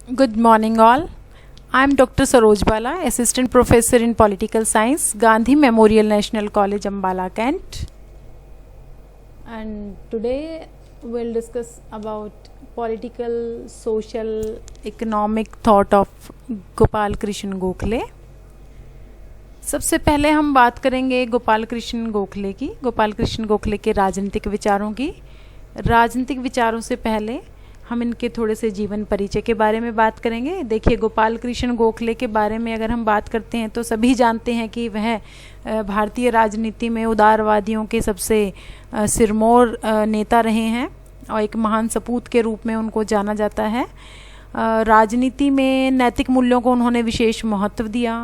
Good morning, all. I am Dr. Saroj Bala, Assistant Professor in Political Science, Gandhi Memorial National College, Ambala, Kent. And today we'll discuss about political, social, economic thought of Gopal Krishna Gokhale. सबसे पहले हम बात करेंगे गोपाल कृष्ण गोखले की, गोपाल कृष्ण गोखले के राजनीतिक विचारों की. राजनीतिक विचारों से पहले हम इनके थोड़े से जीवन परिचय के बारे में बात करेंगे. देखिए, गोपाल कृष्ण गोखले के बारे में अगर हम बात करते हैं तो सभी जानते हैं कि वह भारतीय राजनीति में उदारवादियों के सबसे सिरमौर नेता रहे हैं और एक महान सपूत के रूप में उनको जाना जाता है. राजनीति में नैतिक मूल्यों को उन्होंने विशेष महत्व दिया.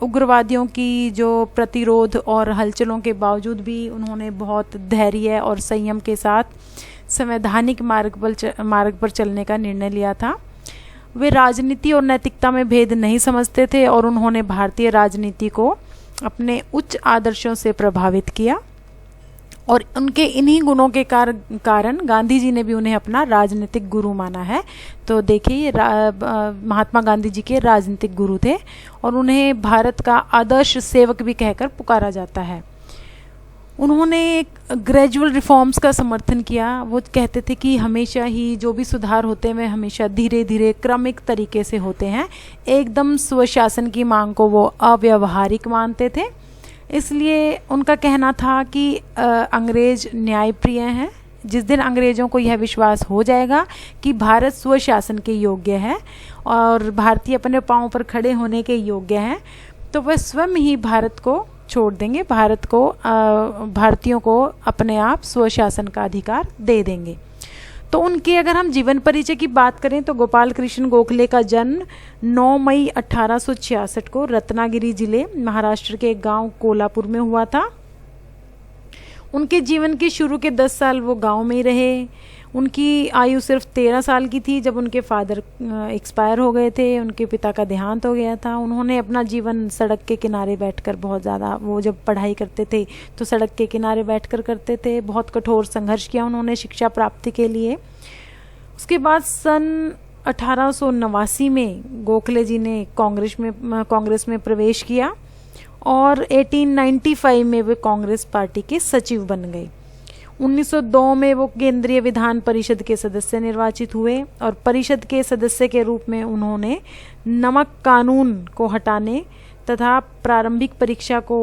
उग्रवादियों की जो प्रतिरोध और हलचलों के बावजूद भी उन्होंने बहुत धैर्य और संयम के साथ संवैधानिक मार्ग पर चलने का निर्णय लिया था. वे राजनीति और नैतिकता में भेद नहीं समझते थे और उन्होंने भारतीय राजनीति को अपने उच्च आदर्शों से प्रभावित किया और उनके इन्हीं गुणों के कारण गांधी जी ने भी उन्हें अपना राजनीतिक गुरु माना है. तो देखिए, महात्मा गांधी जी के राजनीतिक गुरु थे और उन्हें भारत का आदर्श सेवक भी कहकर पुकारा जाता है. उन्होंने ग्रेजुअल रिफॉर्म्स का समर्थन किया. वो कहते थे कि हमेशा ही जो भी सुधार होते हैं वे हमेशा धीरे धीरे क्रमिक तरीके से होते हैं. एकदम स्वशासन की मांग को वो अव्यावहारिक मानते थे. इसलिए उनका कहना था कि अंग्रेज न्यायप्रिय हैं. जिस दिन अंग्रेज़ों को यह विश्वास हो जाएगा कि भारत स्वशासन के योग्य है और भारतीय अपने पांव पर खड़े होने के योग्य हैं, तो वह स्वयं ही भारत को छोड़ देंगे, भारतीयों को अपने आप स्वशासन का अधिकार दे देंगे. तो उनके अगर हम जीवन परिचय की बात करें तो गोपाल कृष्ण गोखले का जन्म 9 मई 1866 को रत्नागिरी जिले महाराष्ट्र के गांव कोल्हापुर में हुआ था. उनके जीवन के शुरू के 10 साल वो गांव में ही रहे. उनकी आयु सिर्फ 13 साल की थी जब उनके फादर एक्सपायर हो गए थे. उनके पिता का देहांत हो गया था. उन्होंने अपना जीवन सड़क के किनारे बैठकर बहुत ज़्यादा, वो जब पढ़ाई करते थे तो सड़क के किनारे बैठकर करते थे. बहुत कठोर संघर्ष किया उन्होंने शिक्षा प्राप्ति के लिए. उसके बाद सन 1889 में गोखले जी ने कांग्रेस में प्रवेश किया और 1895 में वे कांग्रेस पार्टी के सचिव बन गए. 1902 में वो केंद्रीय विधान परिषद के सदस्य निर्वाचित हुए और परिषद के सदस्य के रूप में उन्होंने नमक कानून को हटाने तथा प्रारंभिक परीक्षा को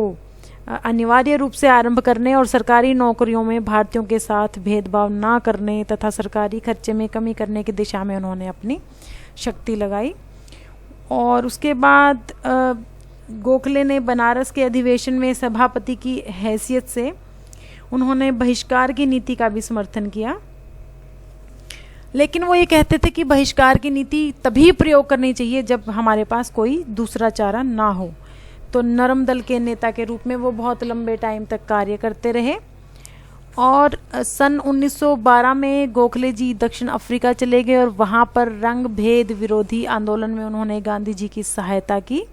अनिवार्य रूप से आरंभ करने और सरकारी नौकरियों में भारतीयों के साथ भेदभाव ना करने तथा सरकारी खर्चे में कमी करने की दिशा में उन्होंने अपनी शक्ति लगाई. और उसके बाद गोखले ने बनारस के अधिवेशन में सभापति की हैसियत से उन्होंने बहिष्कार की नीति का भी समर्थन किया. लेकिन वो ये कहते थे कि बहिष्कार की नीति तभी प्रयोग करनी चाहिए जब हमारे पास कोई दूसरा चारा ना हो. तो नरम दल के नेता के रूप में वो बहुत लंबे टाइम तक कार्य करते रहे. और सन 1912 में गोखले जी दक्षिण अफ्रीका चले गए और वहाँ पर रंग भेद विरोधी आंदोलन में उन्होंने गांधी जी की सहायता की.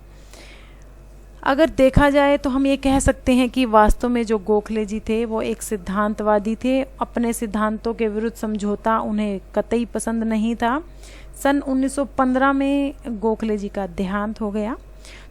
अगर देखा जाए तो हम ये कह सकते हैं कि वास्तव में जो गोखले जी थे वो एक सिद्धांतवादी थे. अपने सिद्धांतों के विरुद्ध समझौता उन्हें कतई पसंद नहीं था. सन 1915 में गोखले जी का देहांत हो गया.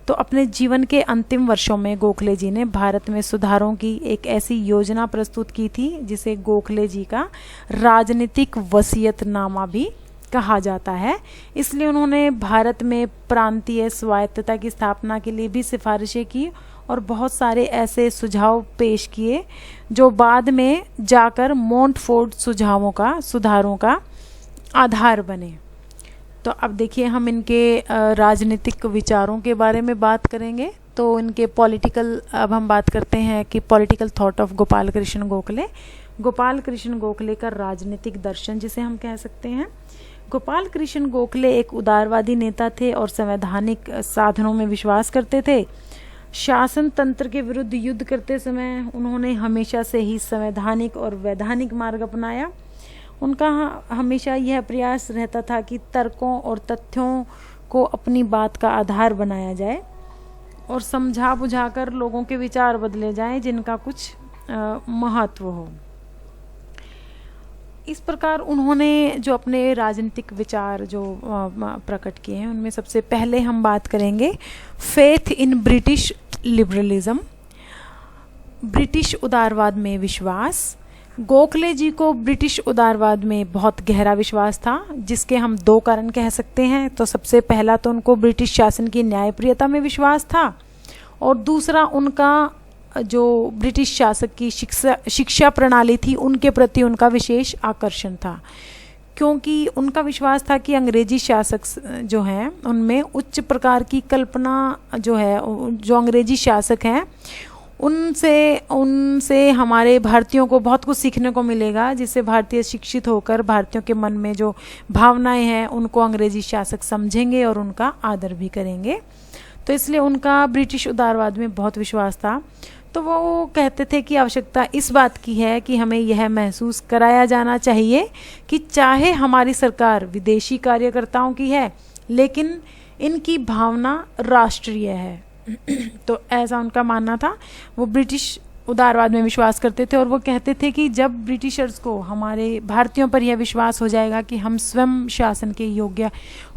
तो अपने जीवन के अंतिम वर्षों में गोखले जी ने भारत में सुधारों की एक ऐसी योजना प्रस्तुत की थी जिसे गोखले जी का राजनीतिक वसीयतनामा भी कहा जाता है. इसलिए उन्होंने भारत में प्रांतीय स्वायत्तता की स्थापना के लिए भी सिफारिशें की और बहुत सारे ऐसे सुझाव पेश किए जो बाद में जाकर मोंटफोर्ट सुधारों का आधार बने. तो अब देखिए, हम इनके राजनीतिक विचारों के बारे में बात करेंगे. तो इनके अब हम बात करते हैं कि political thought of Gopal Krishna Gokhale. Gopal Krishna Gokhale का राजनीतिक दर्शन जिसे हम कह सकते हैं. गोपाल कृष्ण गोखले एक उदारवादी नेता थे और संवैधानिक साधनों में विश्वास करते थे. शासन तंत्र के विरुद्ध युद्ध करते समय उन्होंने हमेशा से ही संवैधानिक और वैधानिक मार्ग अपनाया. उनका हमेशा यह प्रयास रहता था कि तर्कों और तथ्यों को अपनी बात का आधार बनाया जाए और समझा बुझाकर लोगों के विचार बदले जाएं जिनका कुछ महत्व हो. इस प्रकार उन्होंने जो अपने राजनीतिक विचार जो प्रकट किए हैं, उनमें सबसे पहले हम बात करेंगे faith in British liberalism, British उदारवाद में विश्वास। गोखले जी को ब्रिटिश उदारवाद में बहुत गहरा विश्वास था, जिसके हम दो कारण कह सकते हैं। तो सबसे पहला तो उनको ब्रिटिश शासन की न्यायप्रियता में विश्वास था, और दूसरा उनका जो ब्रिटिश शासक की शिक्षा प्रणाली थी उनके प्रति उनका विशेष आकर्षण था, क्योंकि उनका विश्वास था कि अंग्रेजी शासक जो हैं उनमें उच्च प्रकार की कल्पना जो है, जो अंग्रेजी शासक हैं उनसे हमारे भारतीयों को बहुत कुछ सीखने को मिलेगा, जिससे भारतीय शिक्षित होकर भारतीयों के मन में जो भावनाएं हैं उनको अंग्रेजी शासक समझेंगे और उनका आदर भी करेंगे। तो इसलिए उनका ब्रिटिश उदारवाद में बहुत विश्वास था। तो वो कहते थे कि आवश्यकता इस बात की है कि हमें यह महसूस कराया जाना चाहिए कि चाहे हमारी सरकार विदेशी कार्यकर्ताओं की है, लेकिन इनकी भावना राष्ट्रीय है। तो ऐसा उनका मानना था। वो ब्रिटिश उदारवाद में विश्वास करते थे, और वो कहते थे कि जब ब्रिटिशर्स को हमारे भारतीयों पर यह विश्वास हो जाएगा कि हम स्वयं शासन के योग्य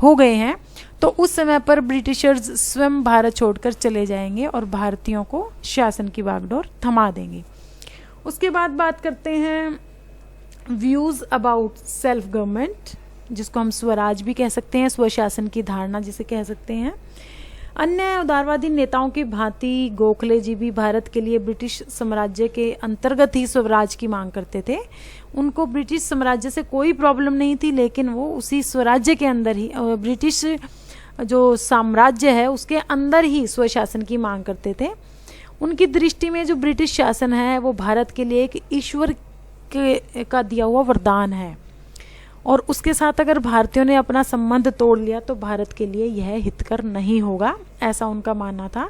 हो गए हैं, तो उस समय पर ब्रिटिशर्स स्वयं भारत छोड़कर चले जाएंगे और भारतीयों को शासन की बागडोर थमा देंगे। उसके बाद बात करते हैं व्यूज़ अबाउट सेल्फ गवर्नमेंट, जिसको हम स्वराज भी कह सकते हैं, स्वशासन की धारणा जिसे कह सकते हैं। अन्य उदारवादी नेताओं की भांति गोखले जी भी भारत के लिए ब्रिटिश साम्राज्य के अंतर्गत ही स्वराज की मांग करते थे। उनको ब्रिटिश साम्राज्य से कोई प्रॉब्लम नहीं थी, लेकिन वो उसी स्वराज्य के अंदर ही, ब्रिटिश जो साम्राज्य है उसके अंदर ही स्वशासन की मांग करते थे। उनकी दृष्टि में जो ब्रिटिश शासन है वो भारत के लिए एक ईश्वर का दिया हुआ वरदान है, और उसके साथ अगर भारतीयों ने अपना संबंध तोड़ लिया तो भारत के लिए यह हितकर नहीं होगा, ऐसा उनका मानना था।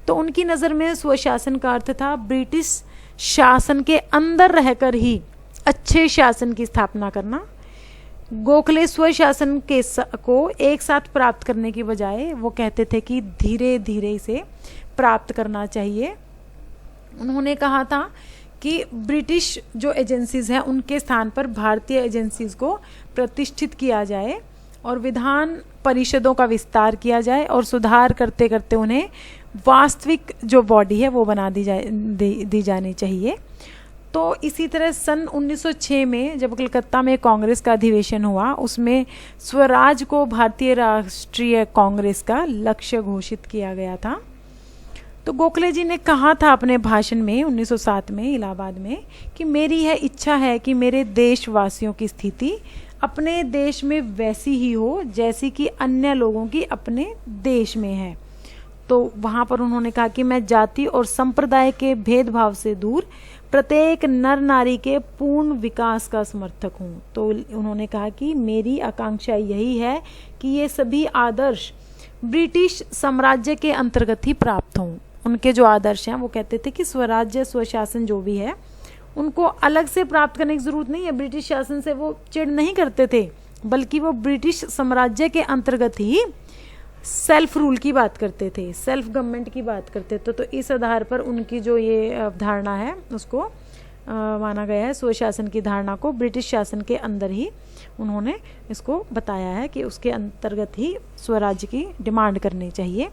तो उनकी नज़र में स्वशासन का अर्थ था ब्रिटिश शासन के अंदर रहकर ही अच्छे शासन की स्थापना करना। गोखले स्वशासन को एक साथ प्राप्त करने की बजाय वो कहते थे कि धीरे धीरे इसे प्राप्त करना चाहिए। उन्होंने कहा था कि ब्रिटिश जो एजेंसीज हैं उनके स्थान पर भारतीय एजेंसीज को प्रतिष्ठित किया जाए, और विधान परिषदों का विस्तार किया जाए, और सुधार करते करते उन्हें वास्तविक जो बॉडी है वो बना दी जानी चाहिए। तो इसी तरह सन 1906 में जब कलकत्ता में कांग्रेस का अधिवेशन हुआ, उसमें स्वराज को भारतीय राष्ट्रीय कांग्रेस का लक्ष्य घोषित किया गया था। तो गोखले जी ने कहा था अपने भाषण में 1907 में इलाहाबाद में कि मेरी यह इच्छा है कि मेरे देशवासियों की स्थिति अपने देश में वैसी ही हो जैसी कि अन्य लोगों की अपने देश में है। तो वहाँ पर उन्होंने कहा कि मैं जाति और संप्रदाय के भेदभाव से दूर प्रत्येक नर नारी के पूर्ण विकास का समर्थक हूँ। तो उन्होंने कहा कि मेरी आकांक्षा यही है कि ये सभी आदर्श ब्रिटिश साम्राज्य के अंतर्गत ही प्राप्त हों। उनके जो आदर्श हैं वो कहते थे कि स्वराज्य स्वशासन जो भी है उनको अलग से प्राप्त करने की ज़रूरत नहीं है। ब्रिटिश शासन से वो चिढ़ नहीं करते थे, बल्कि वो ब्रिटिश साम्राज्य के अंतर्गत ही सेल्फ रूल की बात करते थे, सेल्फ गवर्नमेंट की बात करते थे। तो इस आधार पर उनकी जो ये अवधारणा है उसको माना गया है, स्वशासन की धारणा को ब्रिटिश शासन के अंदर ही उन्होंने इसको बताया है कि उसके अंतर्गत ही स्वराज्य की डिमांड करनी चाहिए।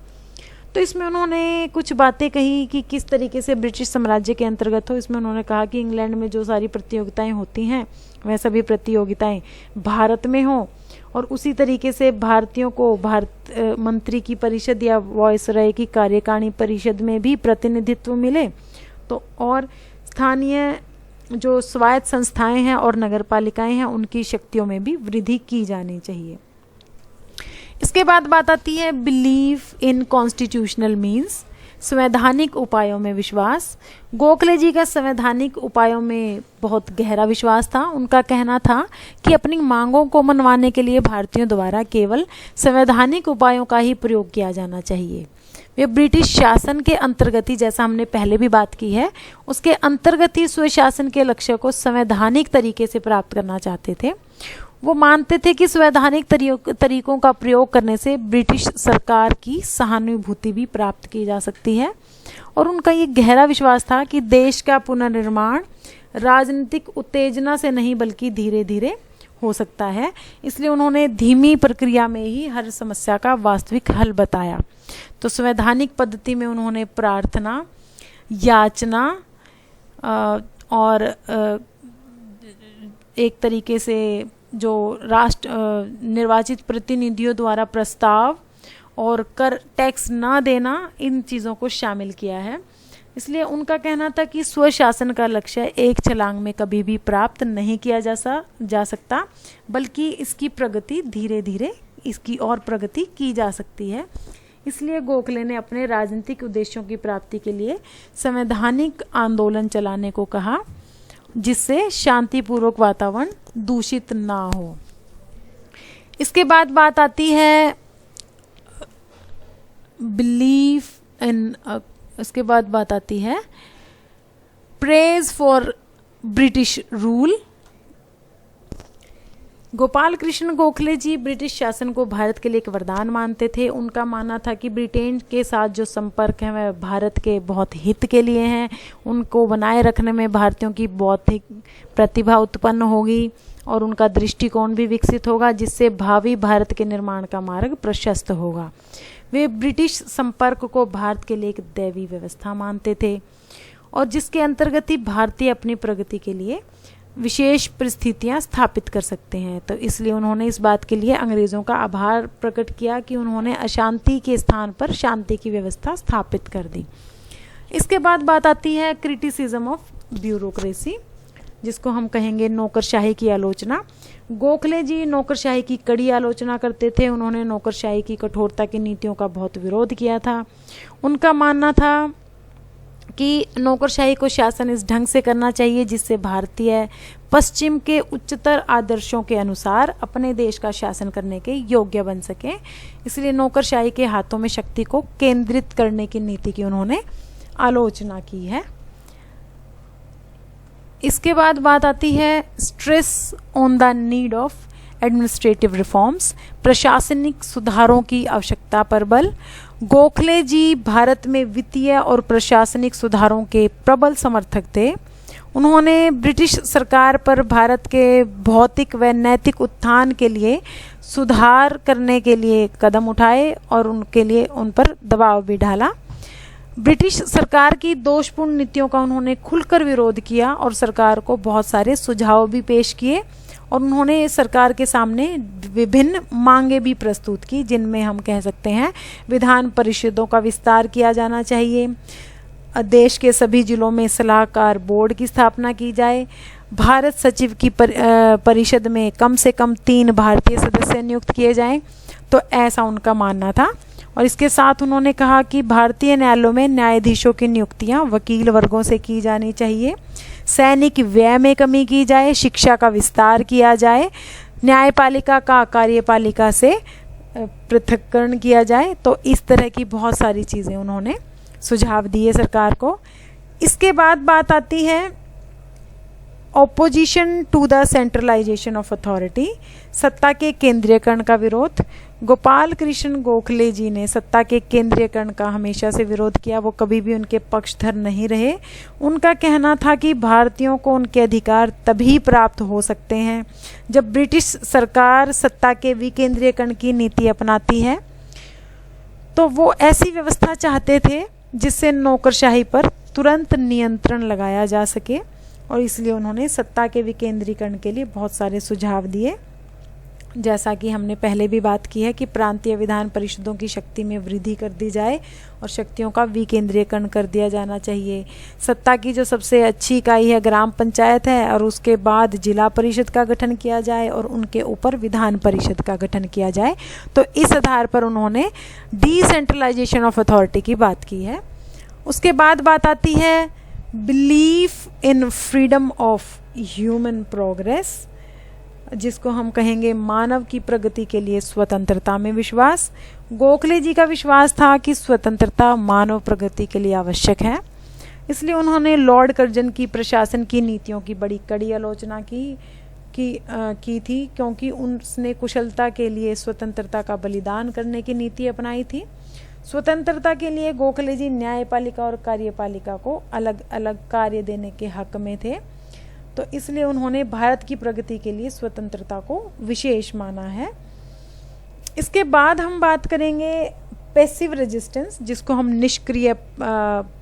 तो इसमें उन्होंने कुछ बातें कही कि किस तरीके से ब्रिटिश साम्राज्य के अंतर्गत हो। इसमें उन्होंने कहा कि इंग्लैंड में जो सारी प्रतियोगिताएं होती हैं वह सभी प्रतियोगिताएं भारत में हों, और उसी तरीके से भारतीयों को भारत मंत्री की परिषद या वॉयसराय की कार्यकारिणी परिषद में भी प्रतिनिधित्व मिले। तो और स्थानीय जो स्वायत्त संस्थाएं हैं और नगरपालिकाएं हैं उनकी शक्तियों में भी वृद्धि की जानी चाहिए। इसके बाद बात आती है बिलीफ इन कॉन्स्टिट्यूशनल मीन्स, संवैधानिक उपायों में विश्वास। गोखले जी का संवैधानिक उपायों में बहुत गहरा विश्वास था। उनका कहना था कि अपनी मांगों को मनवाने के लिए भारतीयों द्वारा केवल संवैधानिक उपायों का ही प्रयोग किया जाना चाहिए। वे ब्रिटिश शासन के अंतर्गत ही, जैसा हमने पहले भी बात की है, उसके अंतर्गत ही स्वशासन के लक्ष्य को संवैधानिक तरीके से प्राप्त करना चाहते थे। वो मानते थे कि संवैधानिक तरीकों का प्रयोग करने से ब्रिटिश सरकार की सहानुभूति भी प्राप्त की जा सकती है, और उनका ये गहरा विश्वास था कि देश का पुनर्निर्माण राजनीतिक उत्तेजना से नहीं बल्कि धीरे धीरे हो सकता है। इसलिए उन्होंने धीमी प्रक्रिया में ही हर समस्या का वास्तविक हल बताया। तो संवैधानिक पद्धति में उन्होंने प्रार्थना, याचना और एक तरीके से जो राष्ट्र निर्वाचित प्रतिनिधियों द्वारा प्रस्ताव और कर टैक्स ना देना, इन चीज़ों को शामिल किया है। इसलिए उनका कहना था कि स्वशासन का लक्ष्य एक छलांग में कभी भी प्राप्त नहीं किया जा सकता, बल्कि इसकी प्रगति धीरे धीरे इसकी और प्रगति की जा सकती है। इसलिए गोखले ने अपने राजनीतिक उद्देश्यों की प्राप्ति के लिए संवैधानिक आंदोलन चलाने को कहा, जिससे शांतिपूर्वक वातावरण दूषित ना हो। इसके बाद बात आती है बिलीफ इन, इसके बाद बात आती है praise for British rule. Gopal Krishna Gokhale ji British शासन को भारत के लिए एक वरदान मानते थे। उनका मानना था कि ब्रिटेन के साथ जो संपर्क है वह भारत के बहुत हित के लिए हैं। उनको बनाए रखने में भारतीयों की बौद्धिक प्रतिभा उत्पन्न होगी और उनका दृष्टिकोण भी विकसित होगा, जिससे भावी भारत के निर्माण का मार्ग प्रशस्त होगा। वे ब्रिटिश संपर्क को भारत के लिए एक दैवी व्यवस्था मानते थे और जिसके अंतर्गत ही भारतीय अपनी प्रगति के लिए विशेष परिस्थितियां स्थापित कर सकते हैं। तो इसलिए उन्होंने इस बात के लिए अंग्रेज़ों का आभार प्रकट किया कि उन्होंने अशांति के स्थान पर शांति की व्यवस्था स्थापित कर दी। इसके बाद बात आती है क्रिटिसिज्म ऑफ ब्यूरोक्रेसी, जिसको हम कहेंगे नौकरशाही की आलोचना। गोखले जी नौकरशाही की कड़ी आलोचना करते थे। उन्होंने नौकरशाही की कठोरता की नीतियों का बहुत विरोध किया था। उनका मानना था कि नौकरशाही को शासन इस ढंग से करना चाहिए जिससे भारतीय पश्चिम के उच्चतर आदर्शों के अनुसार अपने देश का शासन करने के योग्य बन सके। इसलिए नौकरशाही के हाथों में शक्ति को केंद्रित करने की नीति की उन्होंने आलोचना की है। इसके बाद बात आती है stress on the need of administrative reforms, प्रशासनिक सुधारों की आवश्यकता पर बल। गोखले जी भारत में वित्तीय और प्रशासनिक सुधारों के प्रबल समर्थक थे। उन्होंने ब्रिटिश सरकार पर भारत के भौतिक व नैतिक उत्थान के लिए सुधार करने के लिए कदम उठाए और उनके लिए उन पर दबाव भी डाला। ब्रिटिश सरकार की दोषपूर्ण नीतियों का उन्होंने खुलकर विरोध किया और सरकार को बहुत सारे सुझाव भी पेश किए और उन्होंने सरकार के सामने विभिन्न मांगे भी प्रस्तुत की, जिनमें हम कह सकते हैं विधान परिषदों का विस्तार किया जाना चाहिए, देश के सभी जिलों में सलाहकार बोर्ड की स्थापना की जाए, भारत सचिव की परिषद में कम से कम 3 भारतीय सदस्य नियुक्त किए जाएं। तो ऐसा उनका मानना था। और इसके साथ उन्होंने कहा कि भारतीय न्यायालयों में न्यायाधीशों की नियुक्तियां वकील वर्गों से की जानी चाहिए, सैनिक व्यय में कमी की जाए, शिक्षा का विस्तार किया जाए, न्यायपालिका का कार्यपालिका से पृथक्करण किया जाए। तो इस तरह की बहुत सारी चीज़ें उन्होंने सुझाव दिए सरकार को। इसके बाद बात आती है opposition to the centralisation of authority, सत्ता के केंद्रीयकरण का विरोध। गोपाल कृष्ण गोखले जी ने सत्ता के केंद्रीयकरण का हमेशा से विरोध किया, वो कभी भी उनके पक्षधर नहीं रहे। उनका कहना था कि भारतीयों को उनके अधिकार तभी प्राप्त हो सकते हैं जब ब्रिटिश सरकार सत्ता के विकेंद्रीयकरण की नीति अपनाती है। तो वो ऐसी व्यवस्था चाहते थे जिससे नौकरशाही पर तुरंत नियंत्रण लगाया जा सके और इसलिए उन्होंने सत्ता के विकेंद्रीकरण के लिए बहुत सारे सुझाव दिए। जैसा कि हमने पहले भी बात की है कि प्रांतीय विधान परिषदों की शक्ति में वृद्धि कर दी जाए और शक्तियों का विकेंद्रीकरण कर दिया जाना चाहिए। सत्ता की जो सबसे अच्छी इकाई है ग्राम पंचायत है और उसके बाद जिला परिषद का गठन किया जाए और उनके ऊपर विधान परिषद का गठन किया जाए। तो इस आधार पर उन्होंने डिसेंट्रलाइजेशन ऑफ अथॉरिटी की बात की है। उसके बाद बात आती है belief in freedom of human progress, जिसको हम कहेंगे मानव की प्रगति के लिए स्वतंत्रता में विश्वास। गोखले जी का विश्वास था कि स्वतंत्रता मानव प्रगति के लिए आवश्यक है। इसलिए उन्होंने लॉर्ड कर्जन की प्रशासन की नीतियों की बड़ी कड़ी आलोचना की थी, क्योंकि उसने कुशलता के लिए स्वतंत्रता का बलिदान करने की नीति अपनाई थी। स्वतंत्रता के लिए गोखले जी न्यायपालिका और कार्यपालिका को अलग अलग कार्य देने के हक में थे। तो इसलिए उन्होंने भारत की प्रगति के लिए स्वतंत्रता को विशेष माना है। इसके बाद हम बात करेंगे पैसिव रेजिस्टेंस, जिसको हम निष्क्रिय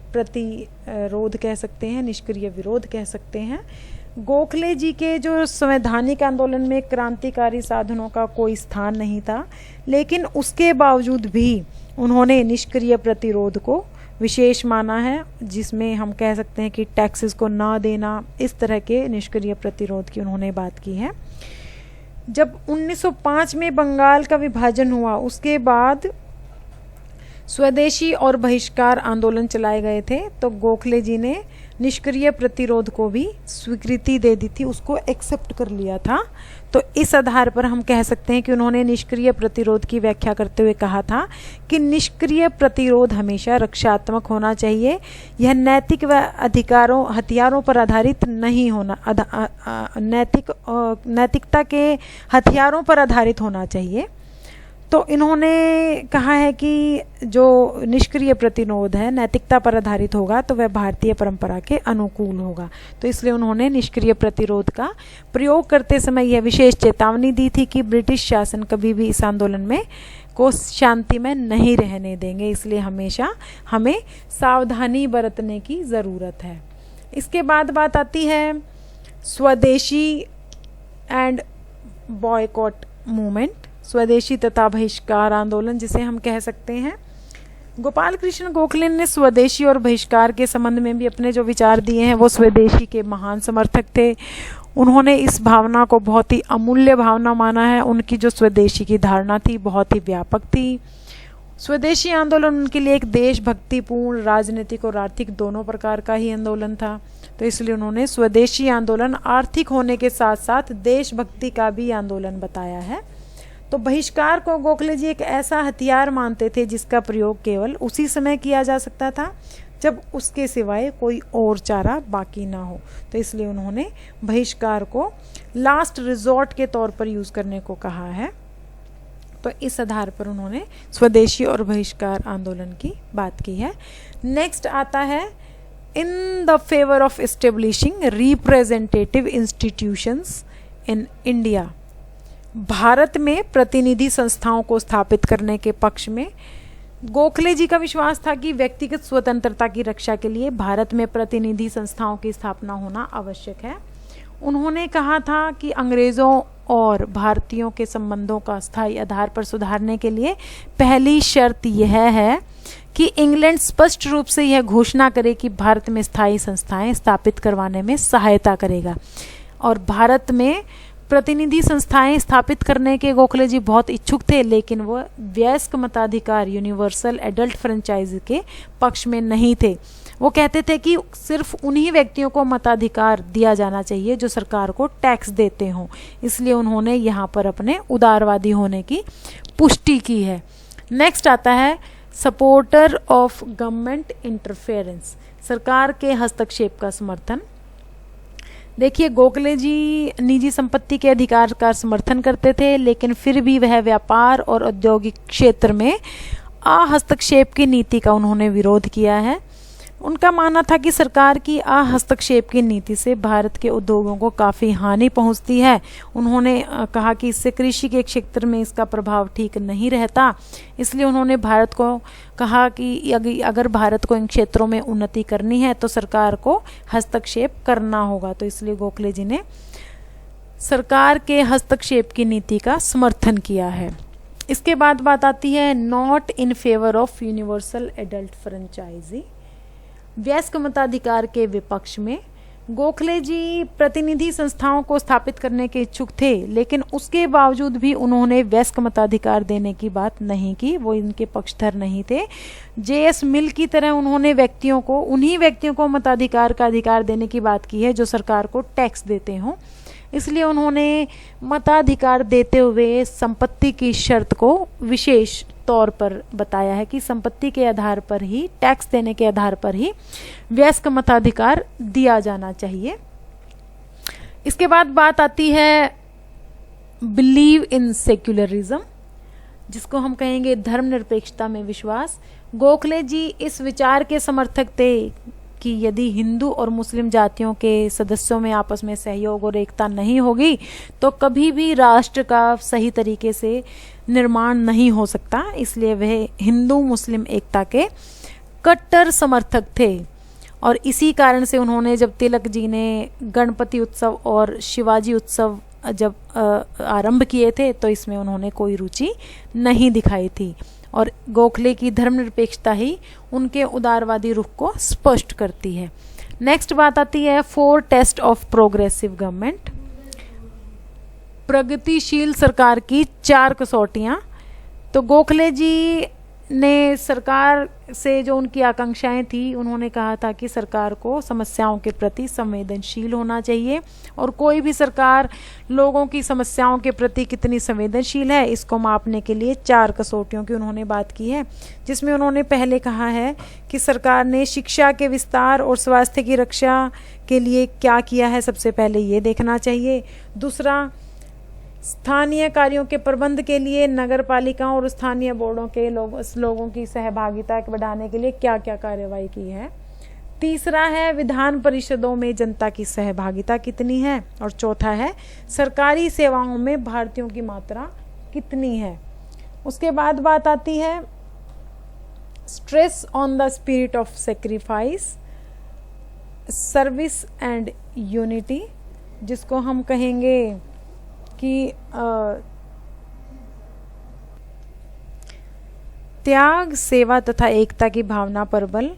प्रतिरोध कह सकते हैं, निष्क्रिय विरोध कह सकते हैं। गोखले जी के जो संवैधानिक आंदोलन में क्रांतिकारी साधनों का कोई स्थान नहीं था, लेकिन उसके बावजूद भी उन्होंने निष्क्रिय प्रतिरोध को विशेष माना है, जिसमें हम कह सकते हैं कि टैक्सेस को ना देना, इस तरह के निष्क्रिय प्रतिरोध की उन्होंने बात की है। जब 1905 में बंगाल का विभाजन हुआ, उसके बाद स्वदेशी और बहिष्कार आंदोलन चलाए गए थे, तो गोखले जी ने निष्क्रिय प्रतिरोध को भी स्वीकृति दे दी थी, उसको एक्सेप्ट कर लिया था। तो इस आधार पर हम कह सकते हैं कि उन्होंने निष्क्रिय प्रतिरोध की व्याख्या करते हुए कहा था कि निष्क्रिय प्रतिरोध हमेशा रक्षात्मक होना चाहिए, यह नैतिक व हथियारों पर आधारित नहीं होना, नैतिकता के हथियारों पर आधारित होना चाहिए। तो इन्होंने कहा है कि जो निष्क्रिय प्रतिरोध है नैतिकता पर आधारित होगा तो वह भारतीय परंपरा के अनुकूल होगा। तो इसलिए उन्होंने निष्क्रिय प्रतिरोध का प्रयोग करते समय यह विशेष चेतावनी दी थी कि ब्रिटिश शासन कभी भी इस आंदोलन में को शांति में नहीं रहने देंगे, इसलिए हमेशा हमें सावधानी बरतने की ज़रूरत है। इसके बाद बात आती है स्वदेशी एंड बॉयकॉट मूवमेंट, स्वदेशी तथा बहिष्कार आंदोलन जिसे हम कह सकते हैं। गोपाल कृष्ण गोखले ने स्वदेशी और बहिष्कार के संबंध में भी अपने जो विचार दिए हैं, वो स्वदेशी के महान समर्थक थे। उन्होंने इस भावना को बहुत ही अमूल्य भावना माना है। उनकी जो स्वदेशी की धारणा थी बहुत ही व्यापक थी। स्वदेशी आंदोलन उनके लिए एक देशभक्तिपूर्ण, राजनीतिक और आर्थिक दोनों प्रकार का ही आंदोलन था। तो इसलिए उन्होंने स्वदेशी आंदोलन आर्थिक होने के साथ साथ देशभक्ति का भी आंदोलन बताया है। तो बहिष्कार को गोखले जी एक ऐसा हथियार मानते थे जिसका प्रयोग केवल उसी समय किया जा सकता था जब उसके सिवाय कोई और चारा बाकी ना हो। तो इसलिए उन्होंने बहिष्कार को लास्ट रिजॉर्ट के तौर पर यूज करने को कहा है। तो इस आधार पर उन्होंने स्वदेशी और बहिष्कार आंदोलन की बात की है। नेक्स्ट आता है in the favour of establishing representative institutions in India, Bharat में प्रतिनिधि संस्थाओं को स्थापित करने के पक्ष में गोखले जी का विश्वास था कि व्यक्तिगत स्वतंत्रता की रक्षा के लिए भारत में प्रतिनिधि संस्थाओं की स्थापना होना आवश्यक है। उन्होंने कहा था कि अंग्रेज़ों और भारतीयों के संबंधों का स्थायी आधार पर सुधारने के लिए पहली शर्त यह है कि इंग्लैंड स्पष्ट रूप से यह घोषणा करे कि भारत में स्थायी संस्थाएं स्थापित करवाने में सहायता करेगा। और भारत में प्रतिनिधि संस्थाएं स्थापित करने के गोखले जी बहुत इच्छुक थे, लेकिन वह वयस्क मताधिकार यूनिवर्सल एडल्ट फ्रेंचाइज के पक्ष में नहीं थे। वो कहते थे कि सिर्फ उन्हीं व्यक्तियों को मताधिकार दिया जाना चाहिए जो सरकार को टैक्स देते हों। इसलिए उन्होंने यहाँ पर अपने उदारवादी होने की पुष्टि की है। नेक्स्ट आता है सपोर्टर ऑफ गवर्नमेंट इंटरफेरेंस, सरकार के हस्तक्षेप का समर्थन। देखिए, गोखले जी निजी संपत्ति के अधिकार का समर्थन करते थे, लेकिन फिर भी वह व्यापार और औद्योगिक क्षेत्र में हस्तक्षेप की नीति का उन्होंने विरोध किया है। उनका मानना था कि सरकार की हस्तक्षेप की नीति से भारत के उद्योगों को काफ़ी हानि पहुंचती है। उन्होंने कहा कि इससे कृषि के क्षेत्र में इसका प्रभाव ठीक नहीं रहता। इसलिए उन्होंने भारत को कहा कि अगर भारत को इन क्षेत्रों में उन्नति करनी है तो सरकार को हस्तक्षेप करना होगा। तो इसलिए गोखले जी ने सरकार के हस्तक्षेप की नीति का समर्थन किया है। इसके बाद बात आती है not in favour of universal adult franchise, वयस्क मताधिकार के विपक्ष में। गोखले जी प्रतिनिधि संस्थाओं को स्थापित करने के इच्छुक थे, लेकिन उसके बावजूद भी उन्होंने वयस्क मताधिकार देने की बात नहीं की, वो इनके पक्षधर नहीं थे। J.S. मिल की तरह उन्होंने उन्हीं व्यक्तियों को मताधिकार का अधिकार देने की बात की है जो सरकार को टैक्स देते हों। इसलिए उन्होंने मताधिकार देते हुए संपत्ति की शर्त को विशेष तौर पर बताया है कि संपत्ति के आधार पर ही, टैक्स देने के आधार पर ही वयस्क मताधिकार दिया जाना चाहिए। इसके बाद बात आती है बिलीव इन सेक्युलरिज्म, जिसको हम कहेंगे धर्मनिरपेक्षता में विश्वास। गोखले जी इस विचार के समर्थक थे कि यदि हिंदू और मुस्लिम जातियों के सदस्यों में आपस में सहयोग और एकता नहीं होगी तो कभी भी राष्ट्र का सही तरीके से निर्माण नहीं हो सकता। इसलिए वह हिंदू मुस्लिम एकता के कट्टर समर्थक थे और इसी कारण से उन्होंने, जब तिलक जी ने गणपति उत्सव और शिवाजी उत्सव जब आरंभ किए थे तो इसमें उन्होंने कोई रुचि नहीं दिखाई थी और गोखले की धर्मनिरपेक्षता ही उनके उदारवादी रुख को स्पष्ट करती है। नेक्स्ट बात आती है 4 टेस्ट ऑफ प्रोग्रेसिव गवर्नमेंट, प्रगतिशील सरकार की 4 कसौटियाँ। तो गोखले जी ने सरकार से जो उनकी आकांक्षाएं थी, उन्होंने कहा था कि सरकार को समस्याओं के प्रति संवेदनशील होना चाहिए और कोई भी सरकार लोगों की समस्याओं के प्रति कितनी संवेदनशील है इसको मापने के लिए 4 कसौटियों की उन्होंने बात की है, जिसमें उन्होंने पहले कहा है कि सरकार ने शिक्षा के विस्तार और स्वास्थ्य की रक्षा के लिए क्या किया है, सबसे पहले ये देखना चाहिए। दूसरा, स्थानीय कार्यों के प्रबंध के लिए नगर पालिकाओं और स्थानीय बोर्डों के लोगों की सहभागिता बढ़ाने के लिए क्या क्या कार्यवाही की है। तीसरा है विधान परिषदों में जनता की सहभागिता कितनी है और चौथा है सरकारी सेवाओं में भारतीयों की मात्रा कितनी है। उसके बाद बात आती है stress on the spirit of sacrifice, service and unity, जिसको हम कहेंगे कि त्याग, सेवा तथा एकता की भावना पर बल।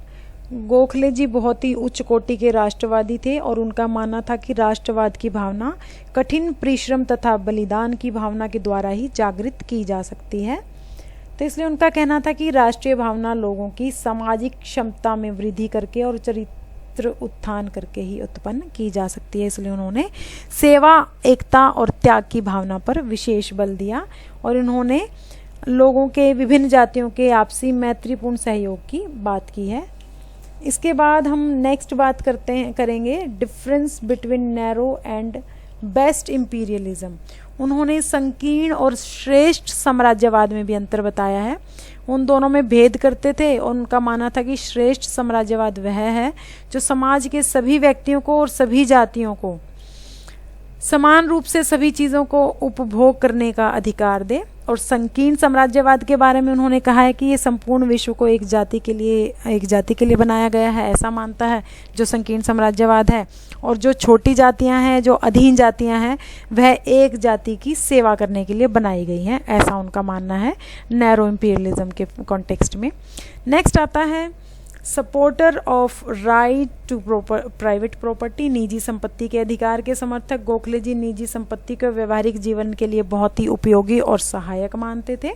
गोखले जी बहुत ही उच्च कोटि के राष्ट्रवादी थे और उनका मानना था कि राष्ट्रवाद की भावना कठिन परिश्रम तथा बलिदान की भावना के द्वारा ही जागृत की जा सकती है। तो इसलिए उनका कहना था कि राष्ट्रीय भावना लोगों की सामाजिक क्षमता में वृद्धि करके और चरित्र उत्थान करके ही उत्पन्न की जा सकती है। इसलिए उन्होंने सेवा, एकता और त्याग की भावना पर विशेष बल दिया और इन्होंने लोगों के विभिन्न जातियों के आपसी मैत्रीपूर्ण सहयोग की बात की है। इसके बाद हम नेक्स्ट बात करेंगे difference between narrow and best imperialism. उन्होंने संकीर्ण और श्रेष्ठ साम्राज्यवाद में भी अंतर बताया है। उन दोनों में भेद करते थे और उनका मानना था कि श्रेष्ठ साम्राज्यवाद वह है जो समाज के सभी व्यक्तियों को और सभी जातियों को समान रूप से सभी चीज़ों को उपभोग करने का अधिकार दे। और संकीर्ण साम्राज्यवाद के बारे में उन्होंने कहा है कि ये संपूर्ण विश्व को एक जाति के लिए बनाया गया है, ऐसा मानता है जो संकीर्ण साम्राज्यवाद है। और जो छोटी जातियां हैं, जो अधीन जातियां हैं, वह एक जाति की सेवा करने के लिए बनाई गई हैं, ऐसा उनका मानना है नैरो इंपीरियलिज्म के कॉन्टेक्स्ट में। नेक्स्ट आता है supporter of right to private property, निजी संपत्ति के अधिकार के समर्थक। गोखले जी निजी संपत्ति को व्यवहारिक जीवन के लिए बहुत ही उपयोगी और सहायक मानते थे।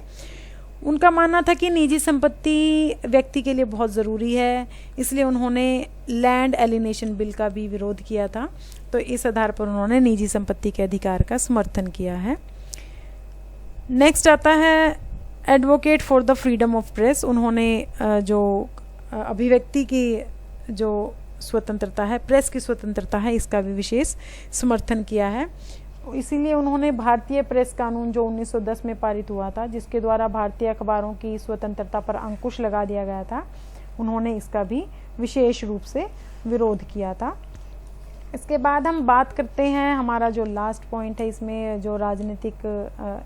उनका मानना था कि निजी संपत्ति व्यक्ति के लिए बहुत ज़रूरी है, इसलिए उन्होंने लैंड एलिनेशन बिल का भी विरोध किया था। तो इस आधार पर उन्होंने निजी संपत्ति के अधिकार का समर्थन किया है। नेक्स्ट आता है advocate for the freedom of press. उन्होंने जो अभिव्यक्ति की जो स्वतंत्रता है, प्रेस की स्वतंत्रता है, इसका भी विशेष समर्थन किया है। इसीलिए उन्होंने भारतीय प्रेस कानून जो 1910 में पारित हुआ था, जिसके द्वारा भारतीय अखबारों की स्वतंत्रता पर अंकुश लगा दिया गया था, उन्होंने इसका भी विशेष रूप से विरोध किया था। इसके बाद हम बात करते हैं, हमारा जो लास्ट पॉइंट है इसमें जो राजनीतिक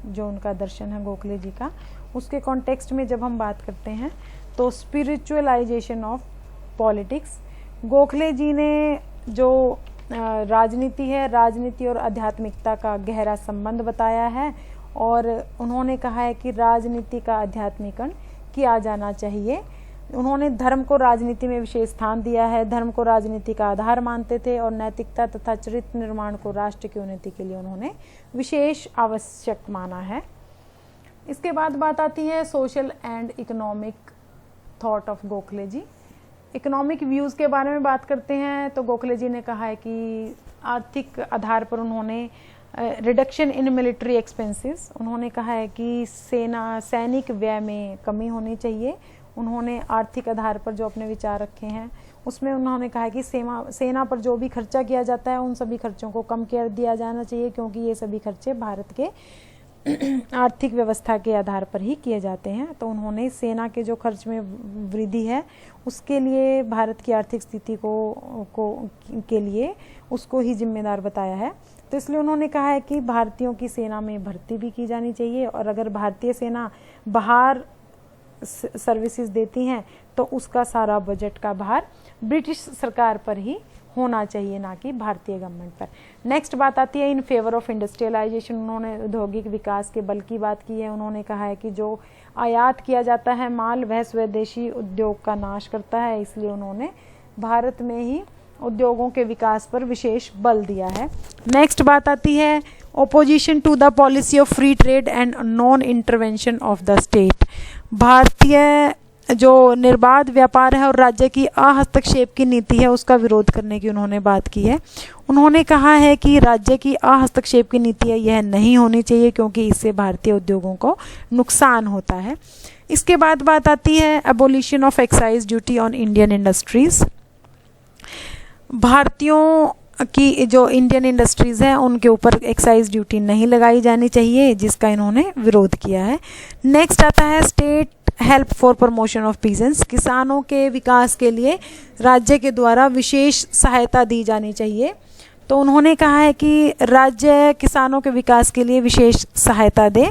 जो उनका दर्शन है गोखले जी का, उसके कॉन्टेक्स्ट में जब हम बात करते हैं तो spiritualisation of politics. Gokhale ji ने जो राजनीति है, राजनीति और आध्यात्मिकता का गहरा संबंध बताया है और उन्होंने कहा है कि राजनीति का आध्यात्मिकरण किया जाना चाहिए। उन्होंने धर्म को राजनीति में विशेष स्थान दिया है, धर्म को राजनीति का आधार मानते थे और नैतिकता तथा चरित्र निर्माण को राष्ट्र की उन्नति के लिए उन्होंने विशेष आवश्यक माना है। इसके बाद बात आती है social and economic thought of Gokhale ji. Economic views के बारे में बात करते हैं तो गोखले जी ने कहा है कि आर्थिक आधार पर उन्होंने रिडक्शन इन मिलिट्री एक्सपेंसेस, उन्होंने कहा है कि सैनिक व्यय में कमी होनी चाहिए। उन्होंने आर्थिक आधार पर जो अपने विचार रखे हैं उसमें उन्होंने कहा है कि सेना पर जो भी खर्चा किया जाता है उन सभी खर्चों को कम कर दिया जाना चाहिए, क्योंकि ये सभी खर्चे भारत के आर्थिक व्यवस्था के आधार पर ही किए जाते हैं। तो उन्होंने सेना के जो खर्च में वृद्धि है उसके लिए भारत की आर्थिक स्थिति के लिए उसको ही जिम्मेदार बताया है। तो इसलिए उन्होंने कहा है कि भारतीयों की सेना में भर्ती भी की जानी चाहिए, और अगर भारतीय सेना बाहर सर्विसेज देती हैं तो उसका सारा बजट का भार ब्रिटिश सरकार पर ही होना चाहिए, ना कि भारतीय गवर्नमेंट पर। नेक्स्ट बात आती है इन फेवर ऑफ इंडस्ट्रियलाइजेशन। उन्होंने औद्योगिक विकास के बल की बात की है। उन्होंने कहा है कि जो आयात किया जाता है माल वह स्वदेशी उद्योग का नाश करता है, इसलिए उन्होंने भारत में ही उद्योगों के विकास पर विशेष बल दिया है। नेक्स्ट बात आती है opposition to the policy of free trade and non intervention of the state. भारतीय जो निर्बाध व्यापार है और राज्य की अहस्तक्षेप की नीति है उसका विरोध करने की उन्होंने बात की है। उन्होंने कहा है कि राज्य की अहस्तक्षेप की नीति है यह नहीं होनी चाहिए, क्योंकि इससे भारतीय उद्योगों को नुकसान होता है। इसके बाद बात आती है abolition of excise duty on Indian industries. भारतीयों की जो इंडियन इंडस्ट्रीज़ हैं उनके ऊपर एक्साइज ड्यूटी नहीं लगाई जानी चाहिए, जिसका इन्होंने विरोध किया है। नेक्स्ट आता है state help for promotion of peasants. किसानों के विकास के लिए राज्य के द्वारा विशेष सहायता दी जानी चाहिए। तो उन्होंने कहा है कि राज्य किसानों के विकास के लिए विशेष सहायता दे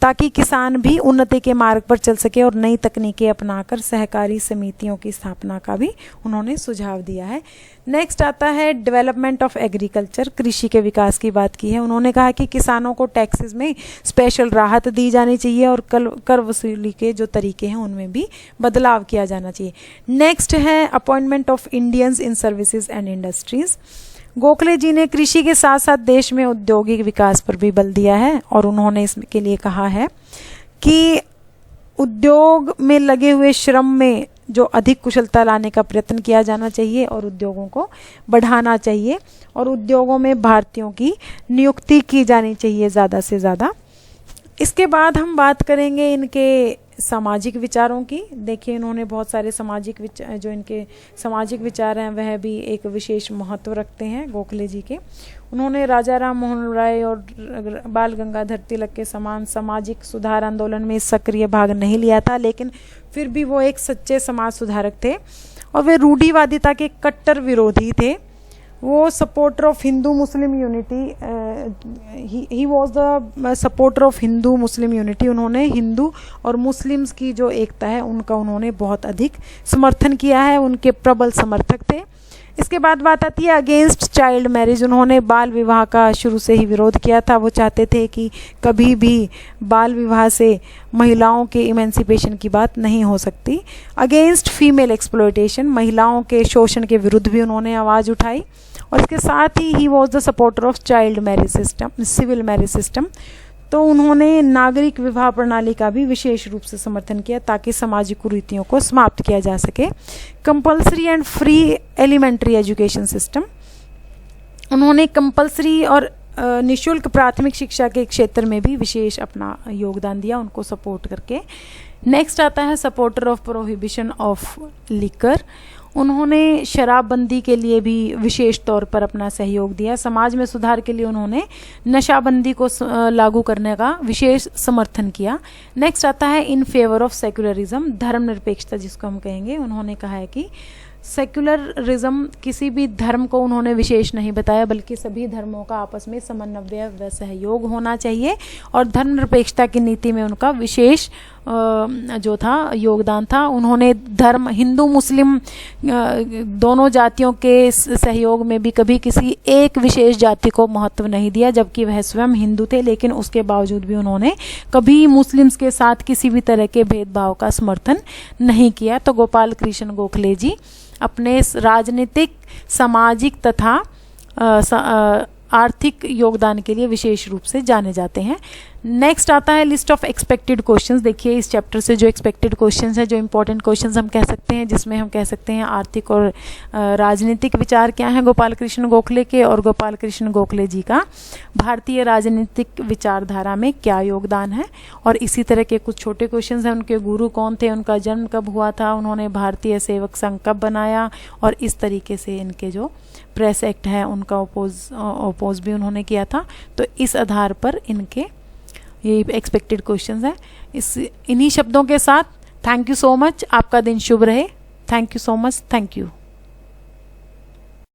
ताकि किसान भी उन्नति के मार्ग पर चल सके, और नई तकनीकें अपनाकर सहकारी समितियों की स्थापना का भी उन्होंने सुझाव दिया है। नेक्स्ट आता है डेवलपमेंट ऑफ एग्रीकल्चर। कृषि के विकास की बात की है। उन्होंने कहा कि किसानों को टैक्सेस में स्पेशल राहत दी जानी चाहिए और कर वसूली के जो तरीके हैं उनमें भी बदलाव किया जाना चाहिए। नेक्स्ट है appointment of Indians in services and industries. Gokhale ji ने कृषि के साथ साथ देश में औद्योगिक विकास पर भी बल दिया है, और उन्होंने इसके लिए कहा है कि उद्योग में लगे हुए श्रम में जो अधिक कुशलता लाने का प्रयत्न किया जाना चाहिए और उद्योगों को बढ़ाना चाहिए, और उद्योगों में भारतीयों की नियुक्ति की जानी चाहिए ज़्यादा से ज़्यादा। इसके बाद हम बात करेंगे इनके सामाजिक विचारों की। देखिए इन्होंने बहुत सारे जो इनके सामाजिक विचार हैं वह भी एक विशेष महत्व रखते हैं गोखले जी के। उन्होंने राजा राम मोहन राय और बाल गंगाधर तिलक के समान सामाजिक सुधार आंदोलन में सक्रिय भाग नहीं लिया था, लेकिन फिर भी वो एक सच्चे समाज सुधारक थे, और वे रूढ़िवादिता के कट्टर विरोधी थे। वो supporter of Hindu Muslim unity, he was the supporter of Hindu Muslim unity. उन्होंने हिंदू और मुस्लिम्स की जो एकता है उनका उन्होंने बहुत अधिक समर्थन किया है, उनके प्रबल समर्थक थे। इसके बाद बात आती है अगेंस्ट चाइल्ड मैरिज। उन्होंने बाल विवाह का शुरू से ही विरोध किया था। वो चाहते थे कि कभी भी बाल विवाह से महिलाओं के इमेंसिपेशन की बात नहीं हो सकती। अगेंस्ट फीमेल एक्सप्लॉयटेशन, महिलाओं के शोषण के विरुद्ध भी उन्होंने आवाज़ उठाई। और इसके साथ ही was the supporter of child marriage system, civil marriage system. तो उन्होंने नागरिक विवाह प्रणाली का भी विशेष रूप से समर्थन किया ताकि सामाजिक कुरीतियों को समाप्त किया जा सके। Compulsory and free elementary education system, उन्होंने कंपल्सरी और निःशुल्क प्राथमिक शिक्षा के क्षेत्र में भी विशेष अपना योगदान दिया, उनको सपोर्ट करके। नेक्स्ट आता है supporter of prohibition of liquor. उन्होंने शराबबंदी के लिए भी विशेष तौर पर अपना सहयोग दिया। समाज में सुधार के लिए उन्होंने नशाबंदी को लागू करने का विशेष समर्थन किया। नेक्स्ट आता है इन फेवर ऑफ सेक्युलरिज्म, धर्मनिरपेक्षता जिसको हम कहेंगे। उन्होंने कहा है कि सेक्युलरिज्म किसी भी धर्म को उन्होंने विशेष नहीं बताया, बल्कि सभी धर्मों का आपस में समन्वय व सहयोग होना चाहिए, और धर्मनिरपेक्षता की नीति में उनका विशेष जो था योगदान था। उन्होंने धर्म हिंदू मुस्लिम दोनों जातियों के सहयोग में भी कभी किसी एक विशेष जाति को महत्व नहीं दिया, जबकि वह स्वयं हिंदू थे, लेकिन उसके बावजूद भी उन्होंने कभी मुस्लिम्स के साथ किसी भी तरह के भेदभाव का समर्थन नहीं किया। तो गोपाल कृष्ण गोखले जी अपने राजनीतिक, सामाजिक तथा आर्थिक योगदान के लिए विशेष रूप से जाने जाते हैं। नेक्स्ट आता है लिस्ट ऑफ एक्सपेक्टेड क्वेश्चंस। देखिए इस चैप्टर से जो एक्सपेक्टेड क्वेश्चंस हैं, जो इंपॉर्टेंट क्वेश्चंस हम कह सकते हैं, जिसमें हम कह सकते हैं आर्थिक और राजनीतिक विचार क्या हैं गोपाल कृष्ण गोखले के, और गोपाल कृष्ण गोखले जी का भारतीय राजनीतिक विचारधारा में क्या योगदान है। और इसी तरह के कुछ छोटे क्वेश्चंस हैं, उनके गुरु कौन थे, उनका जन्म कब हुआ था, उन्होंने भारतीय सेवक संघ कब बनाया, और इस तरीके से इनके जो प्रेस एक्ट है उनका ओपोज भी उन्होंने किया था। तो इस आधार पर इनके ये एक्सपेक्टेड क्वेश्चंस हैं। इन्हीं शब्दों के साथ थैंक यू सो मच, आपका दिन शुभ रहे। Thank you so much, thank you.